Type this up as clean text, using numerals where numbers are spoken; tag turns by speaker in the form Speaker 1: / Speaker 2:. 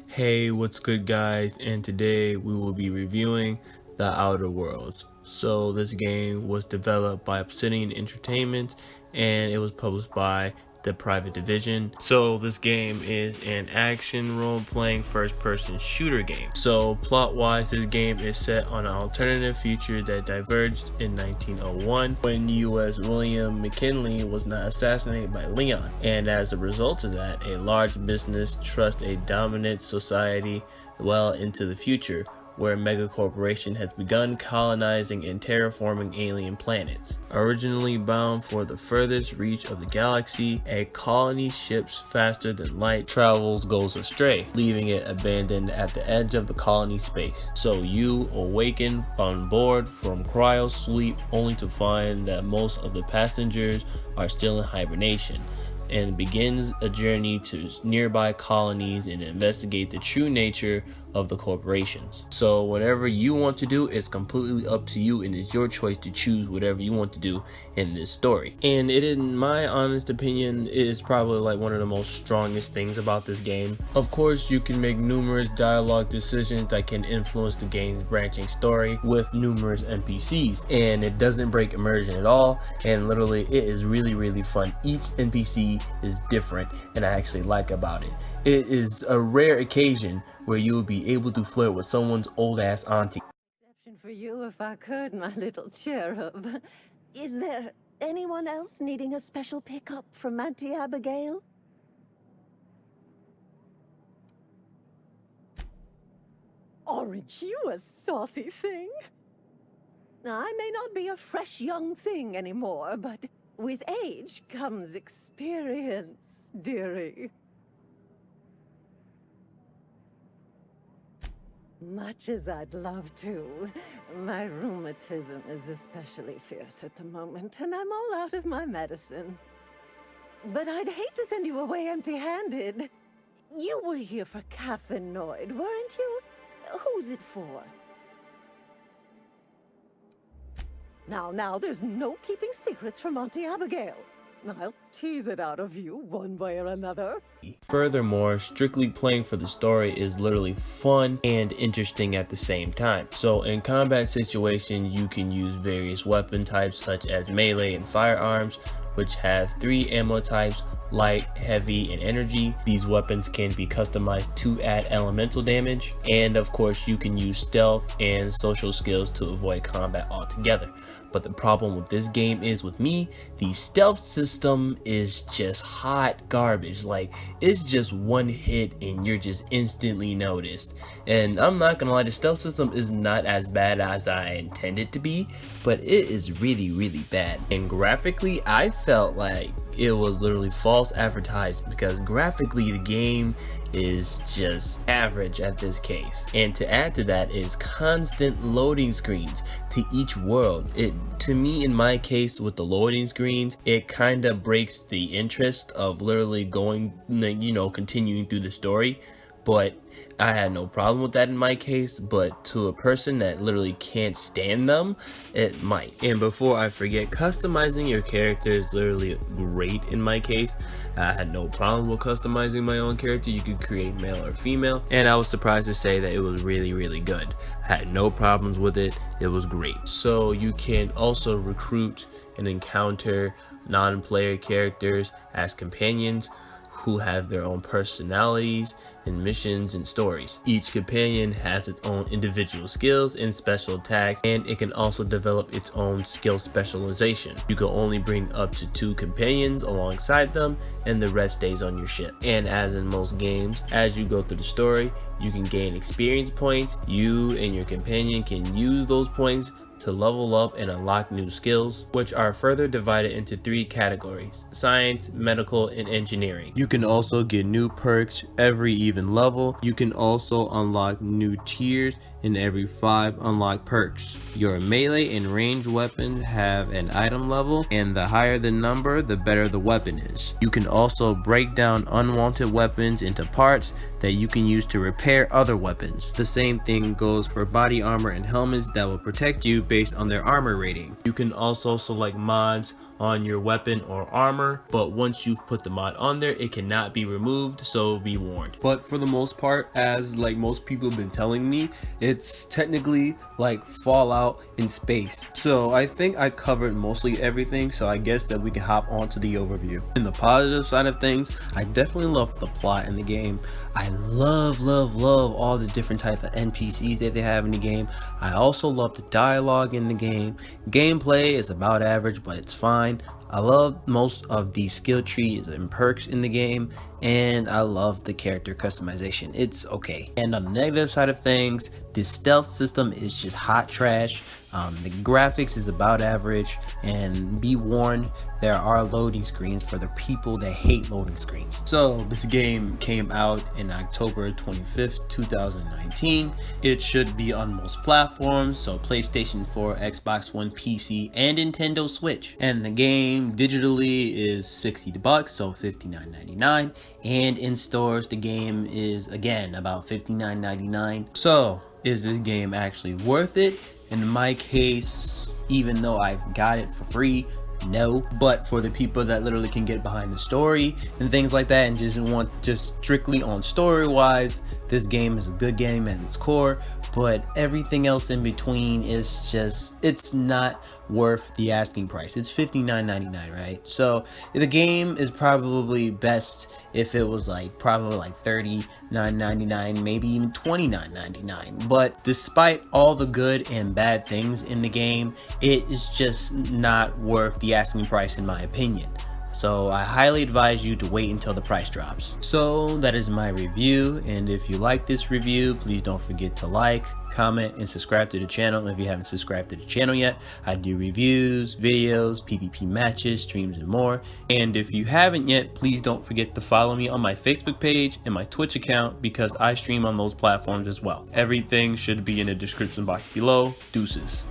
Speaker 1: Hey, what's good guys? And today we will be reviewing The Outer Worlds. So this game was developed by Obsidian Entertainment and it was published by the Private Division. So this game is an action role-playing first-person shooter game. So plot-wise, this game is set on an alternative future that diverged in 1901 when U.S. William McKinley was not assassinated by Leon. And as a result of that, a large business trusts a dominant society well into the future, where a mega corporation has begun colonizing and terraforming alien planets. Originally bound for the furthest reach of the galaxy, a colony ships faster than light travels goes astray, leaving it abandoned at the edge of the colony space. So you awaken on board from cryo sleep only to find that most of the passengers are still in hibernation, and begins a journey to nearby colonies and investigate the true nature of the corporations. So whatever you want to do is completely up to you, and it's your choice to choose whatever you want to do in this story. And it, in my honest opinion, is probably like one of the most strongest things about this game. Of course, you can make numerous dialogue decisions that can influence the game's branching story with numerous NPCs, and it doesn't break immersion at all, and literally it is really fun. Each NPC is different, and I actually like about it. It is a rare occasion where you will be able to flirt with someone's old ass auntie.
Speaker 2: Exception for you if I could, my little cherub. Is there anyone else needing a special pickup from Auntie Abigail? Aren't you a saucy thing? I may not be a fresh young thing anymore, but with age comes experience, dearie. Much as I'd love to, my rheumatism is especially fierce at the moment, and I'm all out of my medicine. But I'd hate to send you away empty-handed. You were here for Caffeinoid, weren't you? Who's it for? Now, there's no keeping secrets from Auntie Abigail. I'll tease it out of you one way or another.
Speaker 1: Furthermore, strictly playing for the story is literally fun and interesting at the same time. So in combat situations, you can use various weapon types such as melee and firearms, which have 3 ammo types: light, heavy, and energy. These weapons can be customized to add elemental damage, and of course you can use stealth and social skills to avoid combat altogether. But the problem with this game is, with me, the stealth system is just hot garbage. Like, it's just one hit and you're just instantly noticed. And I'm not gonna lie, the stealth system is not as bad as I intended to be, but it is really bad. And graphically, I felt like it was literally false advertised, because graphically the game is just average at this case. And to add to that is constant loading screens to each world. It, to me, in my case with the loading screens, it kind of breaks the interest of literally going, you know, continuing through the story. But I had no problem with that in my case, but to a person that literally can't stand them, it might. And before I forget, customizing your character is literally great in my case. I had no problem with customizing my own character. You could create male or female, and I was surprised to say that it was really good. I had no problems with it. It was great. So you can also recruit and encounter non-player characters as companions who have their own personalities and missions and stories. Each companion has its own individual skills and special attacks, and it can also develop its own skill specialization. You can only bring up to 2 companions alongside them, and the rest stays on your ship. And as in most games, as you go through the story, you can gain experience points. You and your companion can use those points to level up and unlock new skills, which are further divided into 3 categories: science, medical, and engineering. You can also get new perks every even level. You can also unlock new tiers in every 5 unlocked perks. Your melee and ranged weapons have an item level, and the higher the number, the better the weapon is. You can also break down unwanted weapons into parts that you can use to repair other weapons. The same thing goes for body armor and helmets that will protect you based on their armor rating. You can also select mods on your weapon or armor, but once you put the mod on there, it cannot be removed, so be warned. But for the most part, as like most people have been telling me, it's technically like Fallout in space. So I think I covered mostly everything, so I guess that we can hop on to the overview. In the positive side of things, I definitely love the plot in the game. I love all the different types of NPCs that they have in the game. I also love the dialogue in the game. Gameplay is about average, but it's fine. I love most of the skill trees and perks in the game, and I love the character customization. It's okay. And on the negative side of things, the stealth system is just hot trash. The graphics is about average, and be warned, there are loading screens for the people that hate loading screens. So this game came out in October 25th, 2019. It should be on most platforms, so PlayStation 4, Xbox One, PC, and Nintendo Switch. And the game digitally is $60, so $59.99. And in stores, the game is again about $59.99. So is this game actually worth it? In my case, even though I've got it for free, no. But for the people that literally can get behind the story and things like that and just want just strictly on story wise, this game is a good game at its core. But everything else in between is just, it's not worth the asking price. It's $59.99, right? So the game is probably best if it was like probably like $39.99, maybe even $29.99. But despite all the good and bad things in the game, it is just not worth the asking price in my opinion. So I highly advise you to wait until the price drops. So that is my review, and if you like this review, please don't forget to like, comment, and subscribe to the channel. If you haven't subscribed to the channel yet, I do reviews, videos, PvP matches, streams, and more. And if you haven't yet, please don't forget to follow me on my Facebook page and my Twitch account, because I stream on those platforms as well. Everything should be in the description box below. Deuces.